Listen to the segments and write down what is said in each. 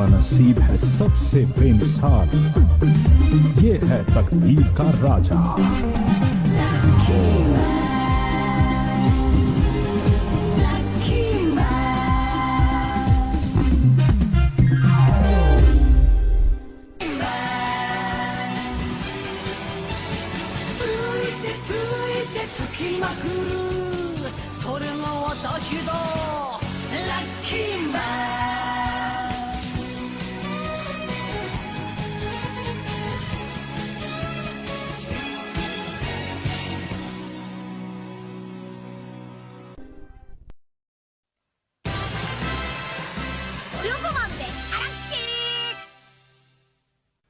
जिसका नसीब है सबसे बेमिसाल, ये है तकदीर का राजा।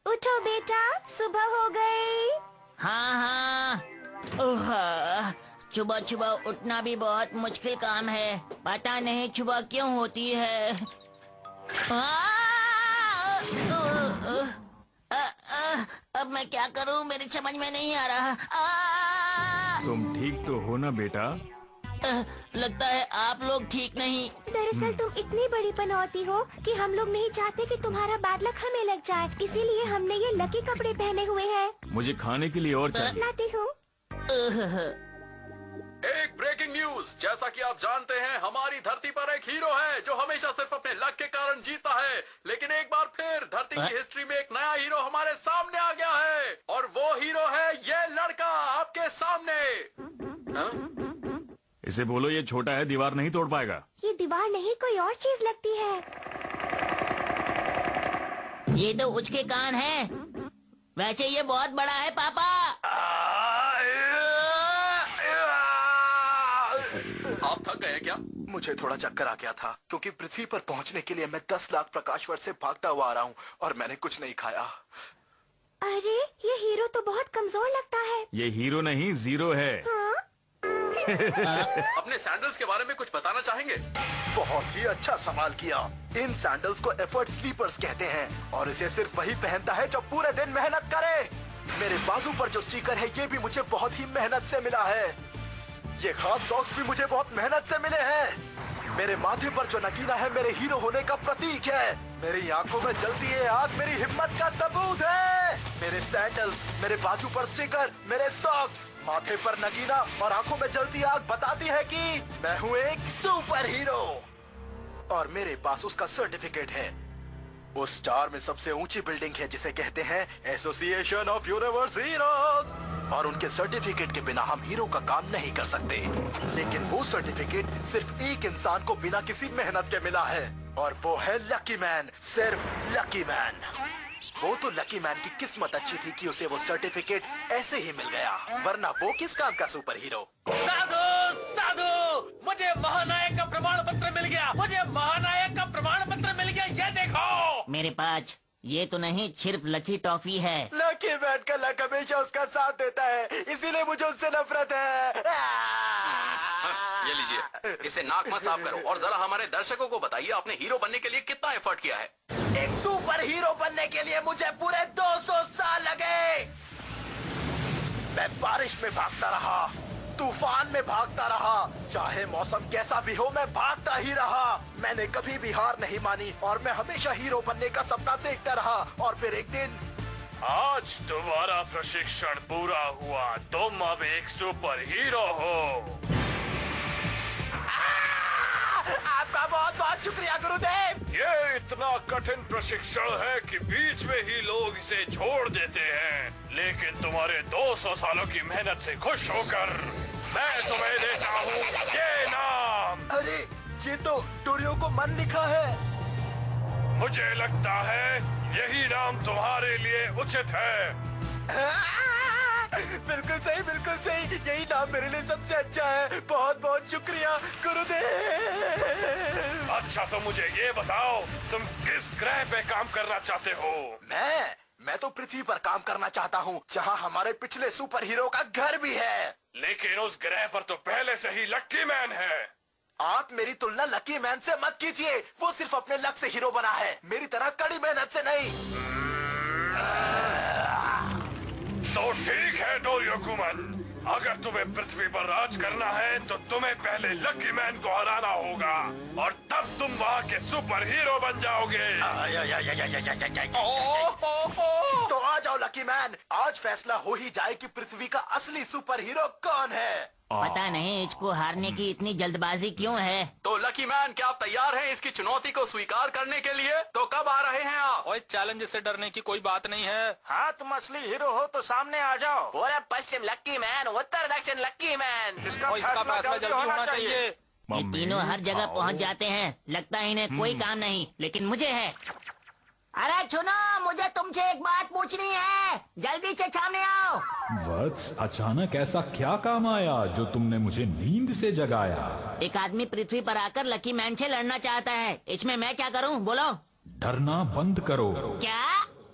उठो बेटा, सुबह हो गई। हाँ हाँ। सुबह सुबह उठना भी बहुत मुश्किल काम है। पता नहीं सुबह क्यों होती है। अब मैं क्या करूं, मेरी समझ में नहीं आ रहा। तुम ठीक तो हो ना बेटा? लगता है आप लोग ठीक नहीं। दरअसल तुम इतनी बड़ी पनौती हो कि हम लोग नहीं चाहते कि तुम्हारा बैड लक हमें लग जाए, इसीलिए हमने ये लकी कपड़े पहने हुए हैं। मुझे खाने के लिए और चाहिए। लाती हूँ। एक ब्रेकिंग न्यूज, जैसा कि आप जानते हैं हमारी धरती पर एक हीरो है जो हमेशा सिर्फ अपने लक के कारण जीता है, लेकिन एक बार फिर धरती की हिस्ट्री में एक नया हीरो हमारे सामने आ गया है और वो हीरो है ये लड़का आपके सामने। इसे बोलो ये छोटा है, दीवार नहीं तोड़ पाएगा। ये दीवार नहीं, कोई और चीज लगती है। ये तो उसके कान है। वैसे ये बहुत बड़ा है पापा। आप थक गए क्या? मुझे थोड़ा चक्कर आ गया था क्योंकि पृथ्वी पर पहुंचने के लिए मैं 10 लाख प्रकाश वर्ष से भागता हुआ आ रहा हूँ और मैंने कुछ नहीं खाया। अरे ये हीरो तो बहुत कमजोर लगता है। ये हीरो नहीं, जीरो है। हाँ? अपने सैंडल्स के बारे में कुछ बताना चाहेंगे? बहुत ही अच्छा सवाल किया। इन सैंडल्स को एफर्ट स्लीपर्स कहते हैं और इसे सिर्फ वही पहनता है जो पूरे दिन मेहनत करे। मेरे बाजू पर जो स्टिकर है ये भी मुझे बहुत ही मेहनत से मिला है। ये खास सॉक्स भी मुझे बहुत मेहनत से मिले हैं। मेरे माथे पर जो नगीना है मेरे हीरो होने का प्रतीक है। मेरी आंखों में जलती है आग मेरी हिम्मत का सबूत है। मेरे सैंडल्स, मेरे बाजू पर स्टिकर, मेरे सॉक्स, माथे पर नगीना और आंखों में जलती आग बताती है कि मैं हूँ एक सुपर हीरो। और मेरे पास उसका सर्टिफिकेट है। उस स्टार में सबसे ऊंची बिल्डिंग है जिसे कहते हैं एसोसिएशन ऑफ यूनिवर्स हीरोज और उनके सर्टिफिकेट के बिना हम हीरो का काम नहीं कर सकते। लेकिन वो सर्टिफिकेट सिर्फ एक इंसान को बिना किसी मेहनत के मिला है और वो है लकी मैन, सिर्फ लकी मैन। वो तो लकी मैन की किस्मत अच्छी थी कि उसे वो सर्टिफिकेट ऐसे ही मिल गया, वरना वो किस काम का सुपर हीरो। साधु साधु, मुझे महानायक का प्रमाण पत्र मिल गया। मुझे महानायक का प्रमाण पत्र मिल गया। ये देखो मेरे पास ये तो नहीं, सिर्फ लकी टॉफी है। लकी मैन का लक हमेशा उसका साथ देता है, इसीलिए मुझे उससे नफरत है। ये लीजिए, इसे नाक मत साफ करो और जरा हमारे दर्शकों को बताइए आपने हीरो बनने के लिए कितना एफर्ट किया है। एक सुपर हीरो बनने के लिए मुझे पूरे 200 साल लगे। मैं बारिश में भागता रहा, तूफान में भागता रहा, चाहे मौसम कैसा भी हो मैं भागता ही रहा। मैंने कभी भी हार नहीं मानी और मैं हमेशा हीरो बनने का सपना देखता रहा। और फिर एक दिन आज तुम्हारा प्रशिक्षण पूरा हुआ, तुम अब एक सुपर हीरो हो। आपका बहुत बहुत शुक्रिया गुरुदेव। ये इतना कठिन प्रशिक्षण है कि बीच में ही लोग इसे छोड़ देते हैं, लेकिन तुम्हारे 200 सालों की मेहनत से खुश होकर मैं तुम्हें देता हूँ ये नाम। अरे ये तो टोरियो को मन लिखा है। मुझे लगता है यही नाम तुम्हारे लिए उचित है। बिल्कुल सही, बिल्कुल सही। यही नाम मेरे लिए सबसे अच्छा है। बहुत बहुत शुक्रिया गुरुदेव। अच्छा तो मुझे ये बताओ, तुम किस ग्रह पे काम करना चाहते हो? मैं तो पृथ्वी पर काम करना चाहता हूँ, जहाँ हमारे पिछले सुपर हीरो का घर भी है। लेकिन उस ग्रह पर तो पहले से ही लकी मैन है। आप मेरी तुलना लकी मैन से मत कीजिए। वो सिर्फ अपने लक से हीरो बना है, मेरी तरह कड़ी मेहनत से नहीं। तो ठीक है डोरियोकुमन, अगर तुम्हें पृथ्वी पर राज करना है तो तुम्हें पहले लकी मैन को हराना होगा और तब तुम वहाँ के सुपर हीरो बन जाओगे। तो आ जाओ लकी मैन, आज फैसला हो ही जाए कि पृथ्वी का असली सुपर हीरो कौन है। पता नहीं इसको हारने की इतनी जल्दबाजी क्यों है। तो लकी मैन, क्या आप तैयार हैं इसकी चुनौती को स्वीकार करने के लिए? तो कब आ रहे हैं आप? ओए, चैलेंज से डरने की कोई बात नहीं है। हाँ, तुम असली हीरो हो तो सामने आ जाओ। पूरे पश्चिम लक्की मैन, उत्तर दक्षिण लक्की मैन। इसका फैसला जल्दी होना चाहिए। ये तीनों हर जगह पहुंच जाते हैं, लगता है इन्हें कोई काम नहीं, लेकिन मुझे है। अरे सुनो, मुझे तुमसे एक बात पूछनी है, जल्दी से सामने आओ। वत्स, अचानक ऐसा क्या काम आया जो तुमने मुझे नींद से जगाया? एक आदमी पृथ्वी पर आकर लकी मैन से लड़ना चाहता है, इसमें मैं क्या करूं, बोलो? डरना बंद करो। क्या?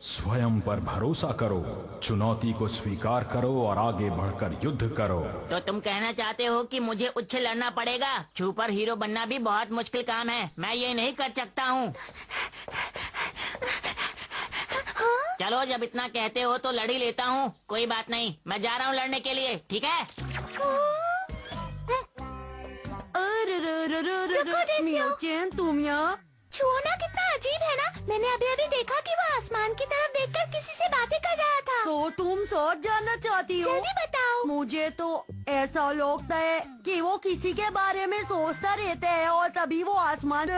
स्वयं पर भरोसा करो, चुनौती को स्वीकार करो और आगे बढ़कर युद्ध करो। तो तुम कहना चाहते हो कि मुझे उससे लड़ना पड़ेगा? सुपर हीरो बनना भी बहुत मुश्किल काम है, मैं ये नहीं कर सकता हूँ। चलो, जब इतना कहते हो तो लड़ ही लेता हूँ, कोई बात नहीं, मैं जा रहा हूँ लड़ने के लिए, ठीक है? तुम यहाँ छूना कितना अजीब है ना। मैंने अभी अभी देखा कि वो आसमान की तरफ देखकर किसी से बातें कर रहा था। तो तुम सच जानना चाहती हो? जल्दी बताओ। मुझे तो ऐसा लगता है कि वो किसी के बारे में सोचता रहता है और तभी वो आसमान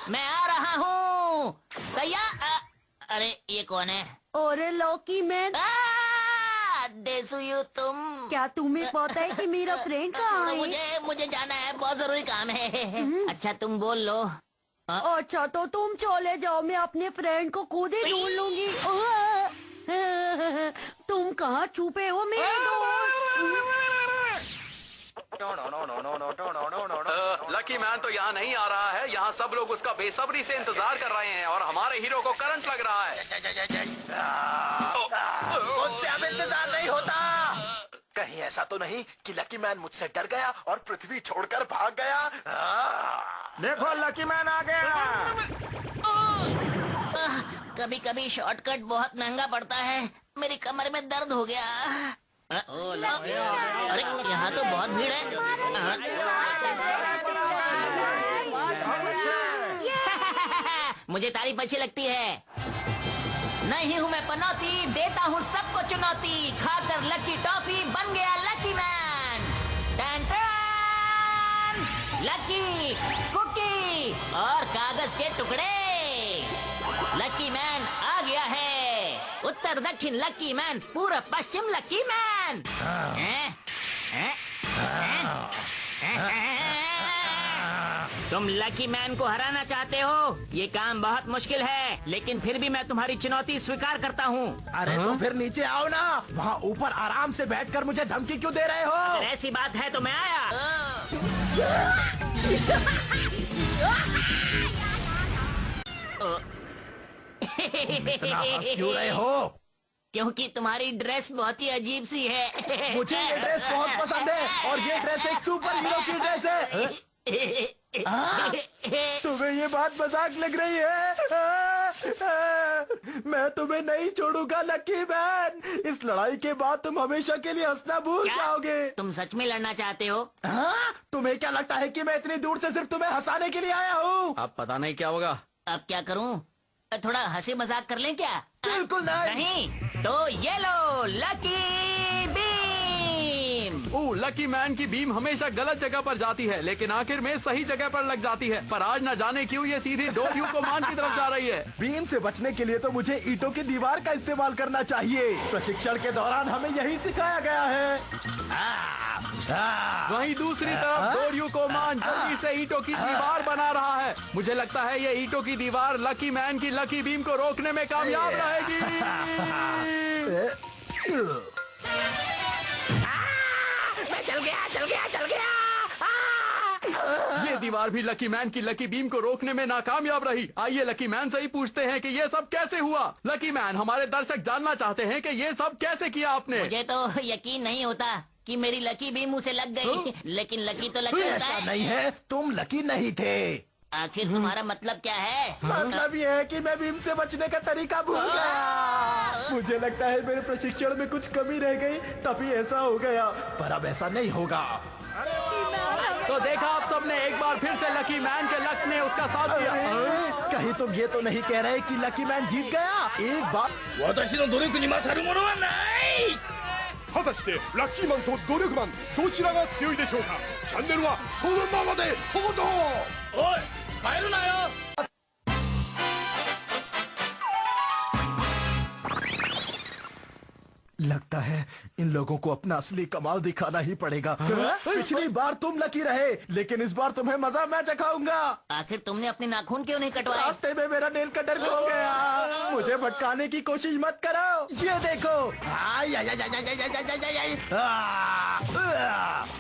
मैं आ रहा हूँ, तैयार? अरे ये कौन है? अरे लकी मैन, देसुयु तुम। क्या तुम्हें पता है कि मेरा फ्रेंड कहाँ है? मुझे जाना है, बहुत जरूरी काम है। अच्छा तुम बोल लो। अच्छा तो तुम चले जाओ, मैं अपने फ्रेंड को खुद ही ढूंढ लूंगी। तुम कहाँ छुपे हो मेरे दोस्त? लकी मैन तो यहाँ नहीं आ रहा है, यहाँ सब लोग उसका बेसब्री से इंतजार कर रहे हैं और हमारे हीरो को करंट लग रहा है। मुझसे अब इंतजार नहीं होता। कहीं ऐसा तो नहीं कि लकी मैन मुझसे डर गया और पृथ्वी छोड़कर भाग गया? देखो, लकी मैन आ गया। कभी कभी शॉर्टकट बहुत महंगा पड़ता है, मेरी कमर में दर्द हो गया। अरे यहाँ तो बहुत भीड़ है। मुझे तारीफ अच्छी लगती है। नहीं हूँ मैं पनौती, देता हूँ सबको चुनौती, खाकर लकी टॉफी बन गया लकी मैन। टन टन, लकी कुकी और कागज के टुकड़े। लकी मैन आ गया है, उत्तर दक्षिण लकी मैन, पूर्व पश्चिम लकी मैन। तुम लकी मैन को हराना चाहते हो? ये काम बहुत मुश्किल है, लेकिन फिर भी मैं तुम्हारी चुनौती स्वीकार करता हूँ। अरे तो फिर नीचे आओ ना, वहाँ ऊपर आराम से बैठकर मुझे धमकी क्यों दे रहे हो? अगर ऐसी बात है तो मैं आया। इतना हंस क्यों रहे हो? क्योंकि तुम्हारी ड्रेस बहुत ही अजीब सी है। मुझे ये ड्रेस बहुत पसंद है और ये ड्रेस एक सुपर हीरो की ड्रेस है। तुम्हें ये बात मजाक लग रही है? मैं तुम्हें नहीं छोड़ूंगा लकी मैन। इस लड़ाई के बाद तुम हमेशा के लिए हंसना भूल जाओगे। तुम सच में लड़ना चाहते हो? हाँ? तुम्हें क्या लगता है कि मैं इतनी दूर से सिर्फ तुम्हें हंसाने के लिए आया हूँ? अब पता नहीं क्या होगा। अब क्या करूँ? थोड़ा हंसी मजाक कर लें क्या? बिल्कुल नहीं। तो ये लो लकी बीम। लकी मैन की बीम हमेशा गलत जगह पर जाती है, लेकिन आखिर में सही जगह पर लग जाती है। पर आज न जाने क्यों ये सीधी डोरयूकोमान की तरफ जा रही है। बीम से बचने के लिए तो मुझे ईंटों की दीवार का इस्तेमाल करना चाहिए। प्रशिक्षण के दौरान हमें यही सिखाया गया है। वहीं दूसरी तरफ डोरयूकोमान जल्दी से ईंटों की दीवार बना रहा है। मुझे लगता है ये ईंटों की दीवार लकी मैन की लकी बीम को रोकने में कामयाब रहेगी। मैं चल गया। ये दीवार भी लकी मैन की लकी बीम को रोकने में नाकामयाब रही। आइए लकी मैन से ही पूछते हैं कि ये सब कैसे हुआ। लकी मैन, हमारे दर्शक जानना चाहते हैं कि ये सब कैसे किया आपने। मुझे तो यकीन नहीं होता कि मेरी लकी बीम उसे लग गई। लेकिन लकी तो लकी होता है। नहीं है, तुम लकी नहीं थे। आखिर तुम्हारा मतलब क्या है? मतलब ये है कि मैं बीम से बचने का तरीका भूल गया। मुझे लगता है मेरे प्रशिक्षण में कुछ कमी रह गई, तभी ऐसा हो गया। पर अब ऐसा नहीं होगा। तो देखा आप सबने, एक बार फिर से लकी मैन के लक ने उसका साथ दिया। कहीं तुम ये तो नहीं कह रहे कि लकी मैन जीत गया? एक बार 私の努力に勝るものはない。果たしてラッキーマンと努力マンどちらが強いでしょうか。チャンネルはそのままで報道。おい、帰るなよ。लगता है इन लोगों को अपना असली कमाल दिखाना ही पड़ेगा। पिछली बार तुम लकी रहे, लेकिन इस बार तुम्हें मजा मैं चखाऊंगा। आखिर तुमने अपने नाखून क्यों नहीं कटवाए? रास्ते में मेरा नेल कटर खो गया। मुझे भटकाने की कोशिश मत करो। ये देखो।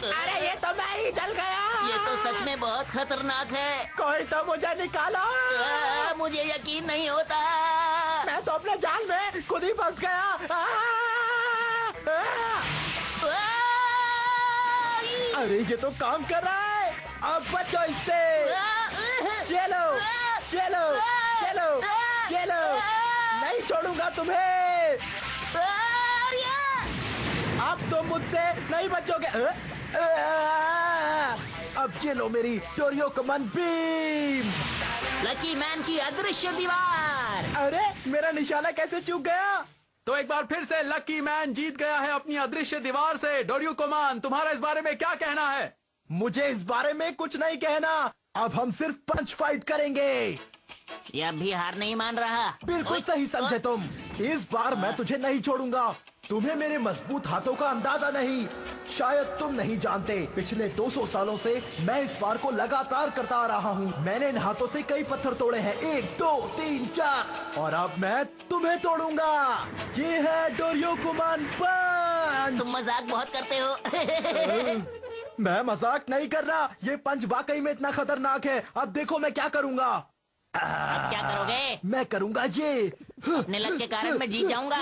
अरे ये तो मैं ही जल गया। ये तो सच में बहुत खतरनाक है। कोई तो मुझे निकालो। मुझे यकीन नहीं होता। मैं तो अपने जाल में खुद ही फंस गया। अरे ये तो काम कर रहा है। अब बचो इससे। चलो चलो चलो चलो, नहीं छोड़ूंगा तुम्हें। अब तुम मुझसे नहीं बचोगे। अब ये लो मेरी डोरियो कमान बीम। लकी मैन की अदृश्य दीवार। अरे मेरा निशाना कैसे चूक गया? तो एक बार फिर से लकी मैन जीत गया है अपनी अदृश्य दीवार से। डोरियो कोमान, तुम्हारा इस बारे में क्या कहना है? मुझे इस बारे में कुछ नहीं कहना। अब हम सिर्फ पंच फाइट करेंगे। ये अब भी हार नहीं मान रहा। बिल्कुल सही समझे तुम। इस बार मैं तुझे नहीं छोड़ूंगा। तुम्हें मेरे मजबूत हाथों का अंदाजा नहीं। शायद तुम नहीं जानते, पिछले 200 सालों से मैं इस वार को लगातार करता आ रहा हूँ। मैंने इन हाथों से कई पत्थर तोड़े हैं, 1 2 3 4, और अब मैं तुम्हें तोड़ूंगा। ये है डोरियो कुमान पंच। तुम मजाक बहुत करते हो। मैं मजाक नहीं कर रहा, ये पंच वाकई में इतना खतरनाक है। अब देखो मैं क्या करूँगा। अब क्या करोगे? मैं करूँगा ये। अपने लक के कारण मैं जीत जाऊंगा।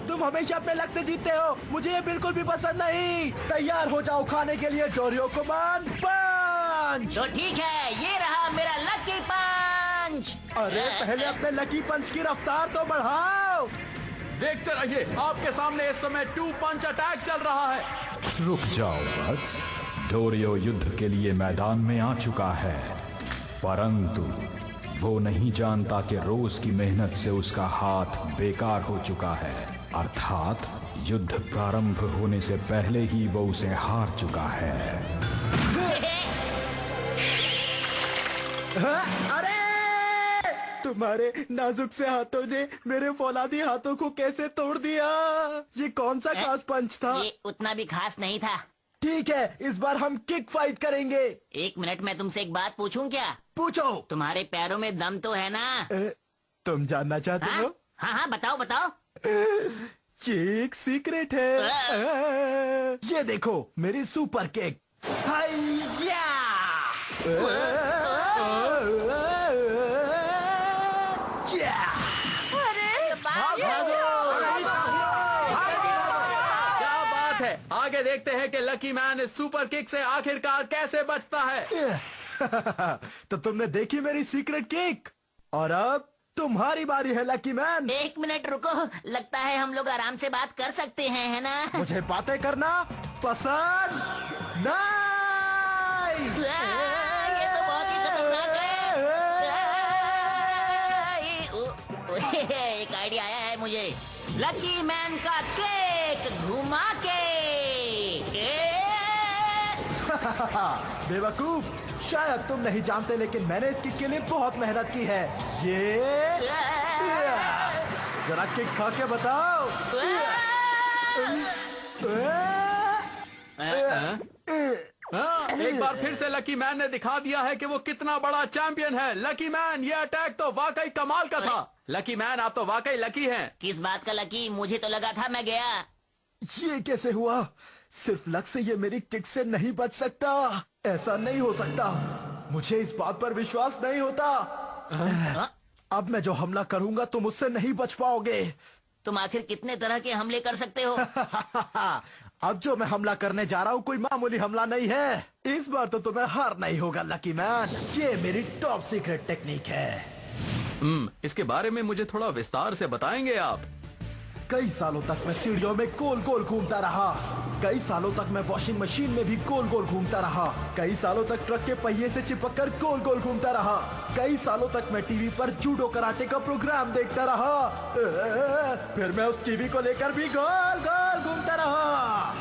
तुम हमेशा अपने लक से जीतते हो, मुझे ये बिल्कुल भी पसंद नहीं। तैयार हो जाओ खाने के लिए डोरियो कुमान पंच। तो ठीक है, ये रहा मेरा लकी पंच। अरे पहले अपने लकी पंच की रफ्तार तो बढ़ाओ। देखते रहिए, आपके सामने इस समय 2 पंच अटैक चल रहा है। रुक जाओ बट्स, डोरियो युद्ध के लिए मैदान में आ चुका है, परंतु वो नहीं जानता कि रोज की मेहनत से उसका हाथ बेकार हो चुका है। अर्थात युद्ध प्रारंभ होने से पहले ही वो उसे हार चुका है। अरे तुम्हारे नाजुक से हाथों ने मेरे फौलादी हाथों को कैसे तोड़ दिया? ये कौन सा खास पंच था? ये उतना भी खास नहीं था। ठीक है, इस बार हम किक फाइट करेंगे। 1 मिनट में तुमसे एक बात पूछूं क्या? पूछो। तुम्हारे पैरों में दम तो है ना? तुम जानना चाहते हो? हाँ हाँ, बताओ बताओ। ये एक सीक्रेट है। ये देखो मेरी सुपर किक। हाइया! आगे देखते हैं कि लकी मैन इस सुपर किक से आखिरकार कैसे बचता है। तो तुमने देखी मेरी सीक्रेट किक, और अब तुम्हारी बारी है लकी मैन। 1 मिनट रुको, लगता है हम लोग आराम से बात कर सकते हैं, है ना? मुझे बातें करना पसंद नहीं। ये तो बहुत ही खतरनाक है। एक आइडिया आया है मुझे। लकी मैन का केक घुमा के। बेवकूफ, शायद तुम नहीं जानते, लेकिन मैंने इसकी के लिए बहुत मेहनत की है। ये जरा किक खा के बताओ। एक बार फिर से लकी मैन ने दिखा दिया है कि वो कितना बड़ा चैंपियन है। लकी मैन, ये अटैक तो वाकई कमाल का था। लकी मैन, आप तो वाकई लकी हैं। किस बात का लकी? मुझे तो लगा था मैं गया। ये कैसे हुआ? सिर्फ लक से ये मेरी किक से नहीं बच सकता। ऐसा नहीं हो सकता, मुझे इस बात पर विश्वास नहीं होता। अब मैं जो हमला करूंगा तुम उससे नहीं बच पाओगे। तुम आखिर कितने तरह के हमले कर सकते हो? अब जो मैं हमला करने जा रहा हूँ कोई मामूली हमला नहीं है। इस बार तो तुम्हें हार नहीं होगा लकी मैन। ये मेरी टॉप सीक्रेट टेक्निक है। इसके बारे में मुझे थोड़ा विस्तार से बताएंगे आप? कई सालों तक मैं सीढ़ियों में गोल गोल घूमता रहा। कई सालों तक मैं वॉशिंग मशीन में भी गोल गोल घूमता रहा। कई सालों तक ट्रक के पहिए से चिपक कर गोल गोल घूमता रहा। कई सालों तक मैं टीवी पर जूडो कराटे का प्रोग्राम देखता रहा। फिर मैं उस टीवी को लेकर भी गोल गोल घूमता रहा।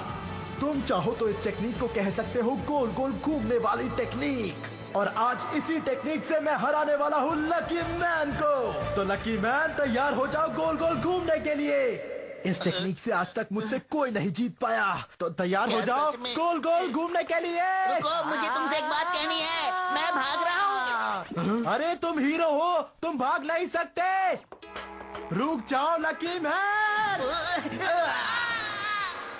तुम चाहो तो इस टेक्निक को कह सकते हो गोल गोल घूमने वाली टेक्निक। और आज इसी टेक्निक से मैं हराने वाला हूँ लकी मैन को। तो लकी मैन तैयार हो जाओ गोल गोल घूमने के लिए। इस टेक्निक से आज तक मुझसे कोई नहीं जीत पाया। तो तैयार हो जाओ गोल गोल घूमने के लिए। रुको, मुझे तुमसे एक बात कहनी है। मैं भाग रहा हूँ। अरे तुम हीरो हो, तुम भाग नहीं सकते। रुक जाओ लकी मैन।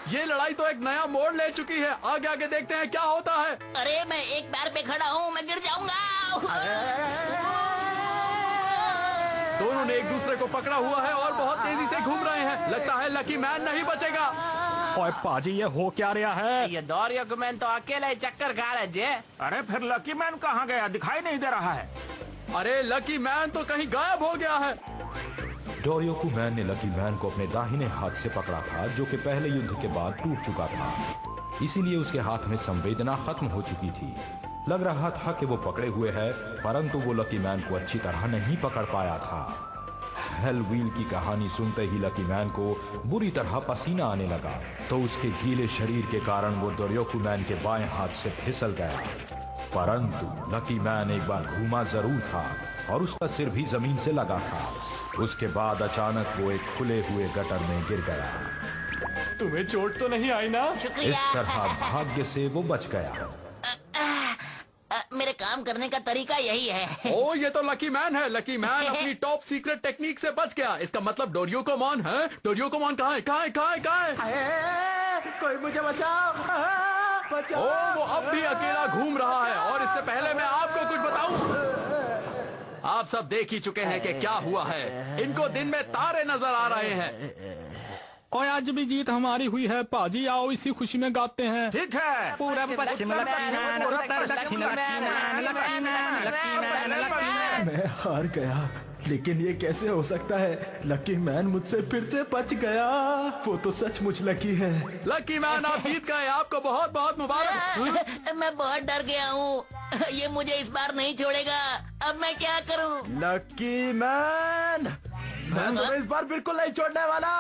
ये लड़ाई तो एक नया मोड़ ले चुकी है। आगे आगे देखते हैं क्या होता है। अरे मैं एक पैर पे खड़ा हूँ, मैं गिर जाऊंगा। दोनों ने एक दूसरे को पकड़ा हुआ है और बहुत तेजी से घूम रहे हैं। लगता है लकी मैन नहीं बचेगा। ओए पाजी, ये हो क्या रहा है? ये डोरियो मैन तो अकेला ही चक्कर खा रहा है जे। अरे फिर लकी मैन कहाँ गया? दिखाई नहीं दे रहा है। अरे लकी मैन तो कहीं गायब हो गया है। डोरियोकू मैन ने लकी मैन को अपने दाहिने हाथ से पकड़ा था, जो कि पहले युद्ध के बाद टूट चुका था। इसीलिए उसके हाथ में संवेदना खत्म हो चुकी थी। लग रहा था कि वो पकड़े हुए है, परंतु वो लकी मैन को अच्छी तरह नहीं पकड़ पाया था। हेल व्हील की कहानी सुनते ही लकी मैन को बुरी तरह पसीना आने लगा। तो उसके गीले शरीर के कारण वो डोरियोकू मैन के बाएं हाथ से फिसल गया। परंतु लकी मैन एक बार घूमा जरूर था और उसका सिर भी जमीन से लगा था। उसके बाद अचानक वो एक खुले हुए गटर में गिर गया। तुम्हें चोट तो नहीं आई ना? इस तरह भाग्य से वो बच गया। मेरे काम करने का तरीका यही है। ओ, ये तो लकी मैन है। लकी मैन अपनी टॉप सीक्रेट टेक्निक से बच गया। इसका मतलब डोरियोकोमॉन है। डोरियोकोमॉन कहाँ है? कहाँ है? कहाँ है? कहाँ है? कोई मुझे बचाओ, बचाओ। ओ, वो अब भी अकेला घूम रहा है। और इससे पहले मैं आपको कुछ बताऊं, आप सब देख ही चुके हैं कि क्या हुआ है। इनको दिन में तारे नजर आ रहे हैं। और आज भी जीत हमारी हुई है पाजी। आओ इसी खुशी में गाते हैं। ठीक है। पूरा पश्चिम लकी मैन, उत्तर दक्षिण lucky man, lucky man, lucky man, lucky man. मैं हार गया, लेकिन ये कैसे हो सकता है? लकी मैन मुझसे फिर से बच गया। वो तो सचमुच लकी है। लकी मैन, आप जीत गए। आपको बहुत बहुत मुबारक। मैं बहुत डर गया हूँ। ये मुझे इस बार नहीं छोड़ेगा। अब मैं क्या करूँ? लकी मैन, मैं तुम्हें इस बार बिल्कुल नहीं छोड़ने वाला।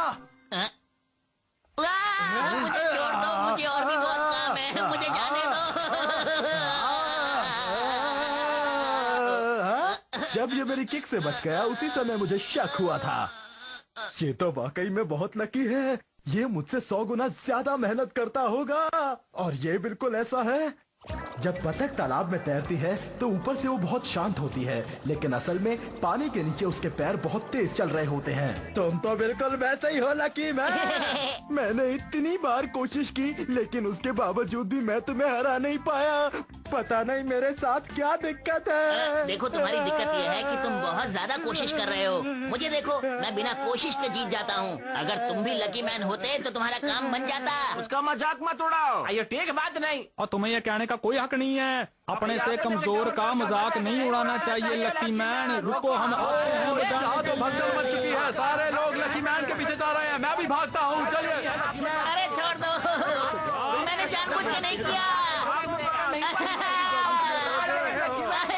मुझे छोड़ दो, मुझे और भी बहुत काम है। मुझे जाने दो। जब ये मेरी किक से बच गया उसी समय मुझे शक हुआ था। ये तो वाकई में बहुत लकी है। ये मुझसे 100 गुना ज्यादा मेहनत करता होगा। और ये बिल्कुल ऐसा है, जब बतख तालाब में तैरती है तो ऊपर से वो बहुत शांत होती है, लेकिन असल में पानी के नीचे उसके पैर बहुत तेज चल रहे होते हैं। तुम तो बिल्कुल वैसे ही हो लकी मैन। मैंने इतनी बार कोशिश की, लेकिन उसके बावजूद भी मैं तुम्हें हरा नहीं पाया। पता नहीं मेरे साथ क्या दिक्कत है। देखो, तुम्हारी दिक्कत ये है कि तुम बहुत ज्यादा कोशिश कर रहे हो। मुझे देखो, मैं बिना कोशिश के जीत जाता हूँ। अगर तुम भी लकी मैन होते तो तुम्हारा काम बन जाता। उसका मजाक मत उड़ाओ। ये ठीक बात नहीं। और तुम्हें यह कहने का कोई हक नहीं है। अपने से कमजोर का मजाक नहीं उड़ाना चाहिए लकी मैन। रुको, हम आते हैं। यहाँ तो भगदड़ मच चुकी है। सारे लोग लकी मैन के पीछे जा रहे हैं। मैं भी भागता हूँ। चलिए। अरे छोड़ दो, मैंने जानबूझ के नहीं किया।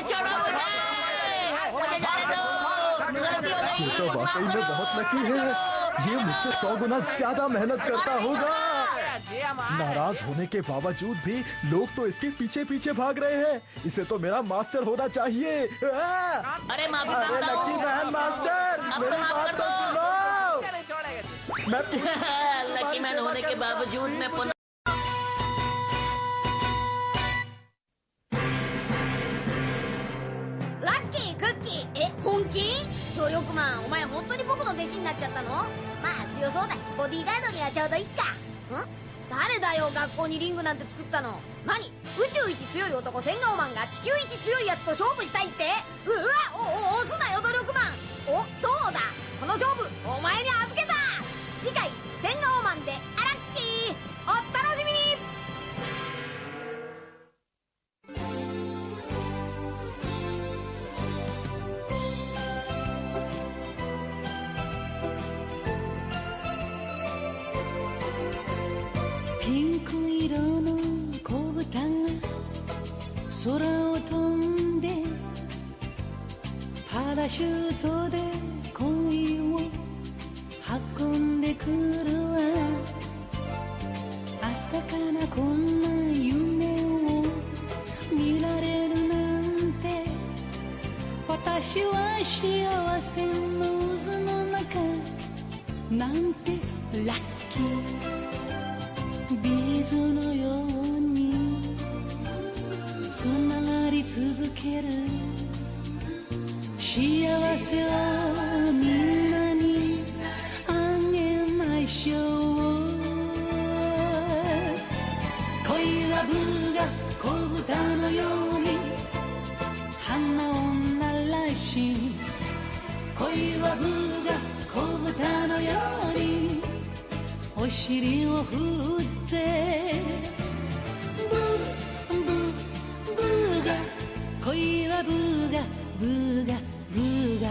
छोड़ो मुझे जाने दो। गलती हो गई। ये तो वाकई में बहुत लकी है। ये मुझसे 100 गुना ज्यादा मेहनत करता होगा। नाराज होने के बावजूद भी लोग तो इसके पीछे पीछे भाग रहे हैं। इसे तो मेरा मास्टर होना चाहिए। अरे माफी अरे मांगता लकी हूँ। मैन मास्टर, मेरी बात तो सुनो। मैं लकी मैन होने के बावजूद मैं पुनःラッキークッキー、本気？努力マン、お前本当に僕の弟子になっちゃったの？まあ強そうだしボディーガードにはちょうどいいか。誰だよ学校にリングなんて作ったの。何、宇宙一強い男千顔マンが地球一強いやつと勝負したいって。うわ、押すなよ努力マン。お、そうだ、この勝負お前に預けた。次回千顔マンでアラッキー、お楽しみに。ピンク色の子豚が空を飛んでパラシュートで恋を運んでくるわ。朝からこんな夢を見られるなんて、私は幸せの渦の中なんてラッキー。ビーズのようにつながり続ける。幸せをみんなにあげましょう。恋はブが子豚のように花を鳴らし、恋はブが子豚のようにお尻を振って、ブーが恋はブーがブーがブーが